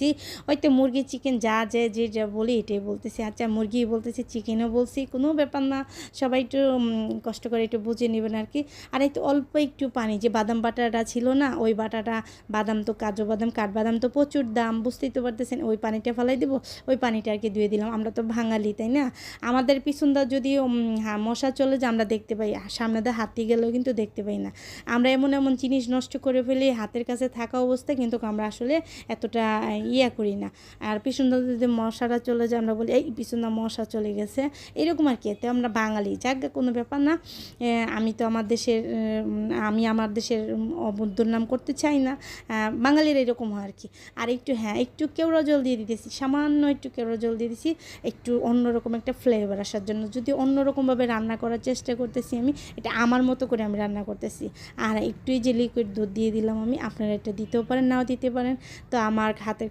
জি, ওই তো মুরগি, চিকেন যে যা বলি এটাই বলতেছি। আচ্ছা মুরগিই বলতেছি, চিকেনও বলছি। কোনো ব্যাপার না। সবাই একটু কষ্ট করে একটু বুঝে নিবেন আরকি। আর এই তো অল্প একটু পানি যে বাদাম বাটাটা ছিল না? ওই বাটাটা বাদাম তো কাজু বাদাম, কাঠবাদাম তো প্রচুর দাম। বুঝতেই তো পারতেছেন। ওই পানিটা ফেলাই দিব। ওই পানিটা আরকি ধুয়ে দিলাম। আমরা তো বাঙালি, তাই না? আমাদের পিছন দা যদি মশা চলে যায় আমরা দেখতে পাই। সামনে দিয়ে হাতি গেলেও কিন্তু দেখতে পাই না। আমরা এমন জিনিস নষ্ট করে ফেলি হাতের কাছে থাকা অবস্থায় কিন্তু আমরা আসলে এতটা করি না। আর পিছনটা যদি মশারা চলে যায় আমরা বলি এই পিছনটা মশা চলে গেছে, এরকম আর কি। এতে আমরা বাঙালি, যাক কোনো ব্যাপার না। আমি তো আমার দেশের আমি আমার দেশের বদনাম করতে চাই না। বাঙালির এরকম হয় আর কি। আর একটু একটু কেওড়া জল দিয়ে দিতেছি, সামান্য একটু কেওড়া জল দিয়ে দিছি, একটু অন্যরকম একটা ফ্লেভার আসার জন্য। যদি অন্যরকমভাবে রান্না করার চেষ্টা করতেছি আমি, এটা আমার মতো করে আমি রান্না করতেছি। আর একটুই যে লিকুইড দুধ দিয়ে দিলাম আমি, আপনারা এটা দিতেও পারেন নাও দিতে পারেন। তো আমার হাতের